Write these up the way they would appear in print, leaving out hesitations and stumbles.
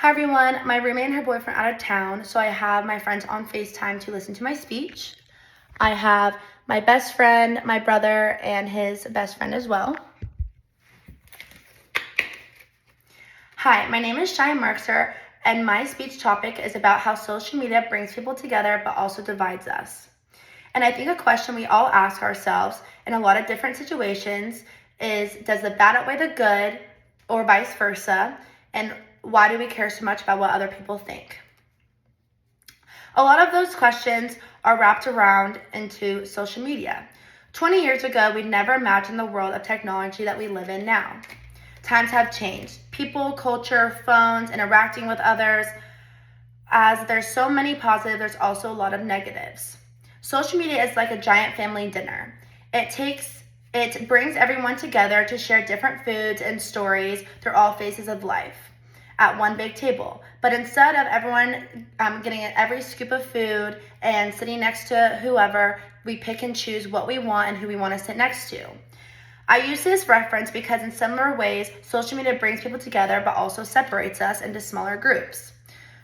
Hi everyone, my roommate and her boyfriend out of town, so I have my friends on FaceTime to listen to my speech. I have my best friend, my brother, and his best friend as well. Hi, my name is Shai Markser, and my speech topic is about how social media brings people together but also divides us. And I think a question we all ask ourselves in a lot of different situations is, does the bad outweigh the good, or vice versa? And why do we care so much about what other people think? A lot of those questions are wrapped around into social media. 20 years ago, we'd never imagined the world of technology that we live in now. Times have changed. People, culture, phones, interacting with others. As there's so many positives, there's also a lot of negatives. Social media is like a giant family dinner. It brings everyone together to share different foods and stories through all phases of life at one big table. But instead of everyone getting every scoop of food and sitting next to whoever, we pick and choose what we want and who we want to sit next to. I use this reference because in similar ways, social media brings people together but also separates us into smaller groups.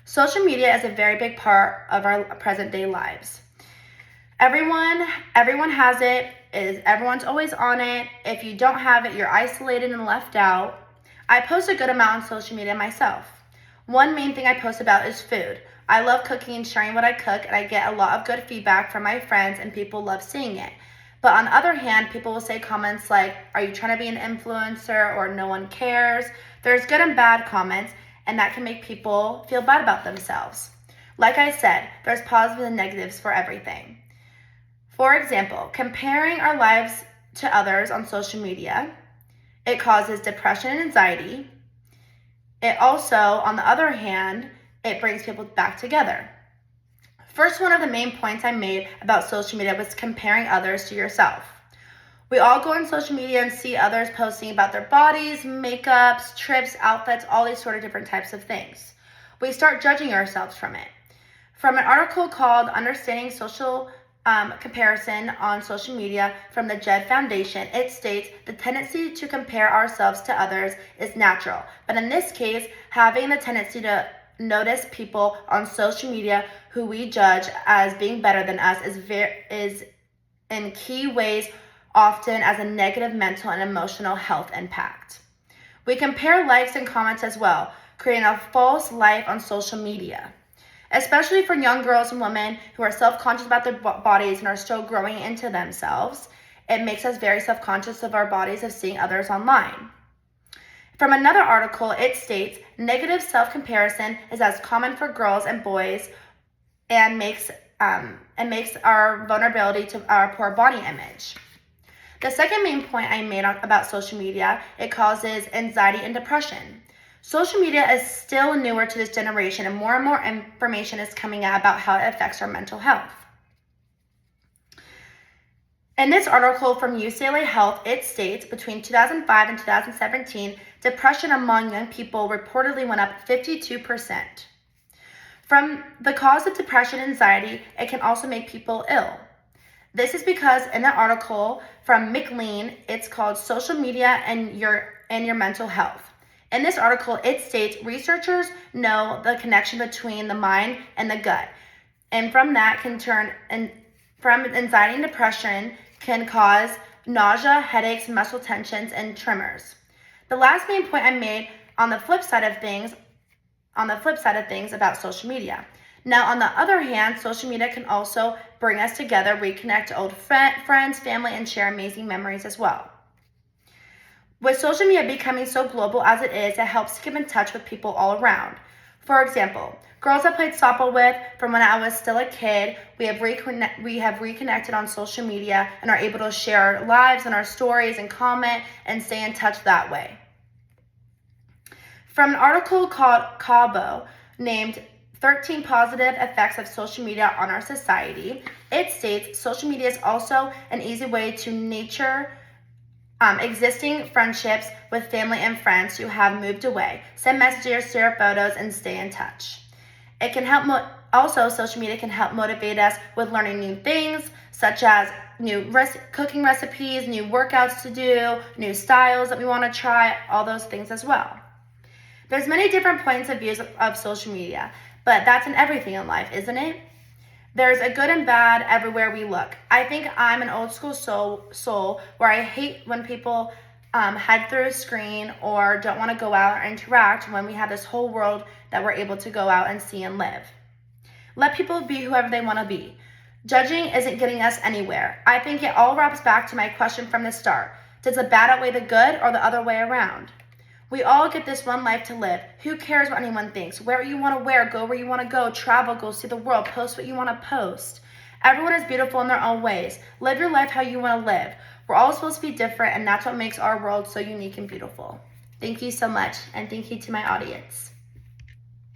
Social media is a very big part of our present day lives. Everyone has it, everyone's always on it. If you don't have it, you're isolated and left out. I post a good amount on social media myself. One main thing I post about is food. I love cooking and sharing what I cook, and I get a lot of good feedback from my friends, and people love seeing it. But on the other hand, people will say comments like, are you trying to be an influencer, or no one cares? There's good and bad comments, and that can make people feel bad about themselves. Like I said, there's positives and negatives for everything. For example, comparing our lives to others on social media, it causes depression and anxiety. It also, on the other hand, it brings people back together. First, one of the main points I made about social media was comparing others to yourself. We all go on social media and see others posting about their bodies, makeups, trips, outfits, all these sort of different types of things. We start judging ourselves from it. From an article called Understanding Social Comparison on Social Media from the Jed Foundation, it states the tendency to compare ourselves to others is natural, but in this case, having the tendency to notice people on social media who we judge as being better than us is in key ways often as a negative mental and emotional health impact. We compare likes and comments as well, creating a false life on social media. Especially for young girls and women who are self-conscious about their bodies and are still growing into themselves, it makes us very self-conscious of our bodies of seeing others online. From another article, it states, negative self-comparison is as common for girls and boys and makes our vulnerability to our poor body image. The second main point I made about social media, it causes anxiety and depression. Social media is still newer to this generation, and more information is coming out about how it affects our mental health. In this article from UCLA Health, it states between 2005 and 2017, depression among young people reportedly went up 52%. From the cause of depression and anxiety, it can also make people ill. This is because in the article from McLean, it's called Social Media and Your Mental Health. In this article, it states researchers know the connection between the mind and the gut. And from that from anxiety and depression can cause nausea, headaches, muscle tensions, and tremors. The last main point I made on the flip side of things about social media. Now, on the other hand, social media can also bring us together, reconnect old friends, family, and share amazing memories as well. With social media becoming so global as it is, it helps to keep in touch with people all around. For example, girls I played softball with from when I was still a kid, we have reconnected on social media and are able to share our lives and our stories and comment and stay in touch that way. From an article called Cabo, named 13 Positive Effects of Social Media on Our Society, it states social media is also an easy way to nurture existing friendships with family and friends who have moved away, send messages, share photos, and stay in touch. It can help social media can help motivate us with learning new things, such as new cooking recipes, new workouts to do, new styles that we want to try, all those things as well. There's many different points of views of social media, but that's in everything in life, isn't it? There's a good and bad everywhere we look. I think I'm an old school soul where I hate when people head through a screen or don't want to go out or interact when we have this whole world that we're able to go out and see and live. Let people be whoever they want to be. Judging isn't getting us anywhere. I think it all wraps back to my question from the start. Does the bad outweigh the good or the other way around? We all get this one life to live. Who cares what anyone thinks? Wear what you want to wear, go where you want to go, travel, go see the world, post what you want to post. Everyone is beautiful in their own ways. Live your life how you want to live. We're all supposed to be different, and that's what makes our world so unique and beautiful. Thank you so much, and thank you to my audience.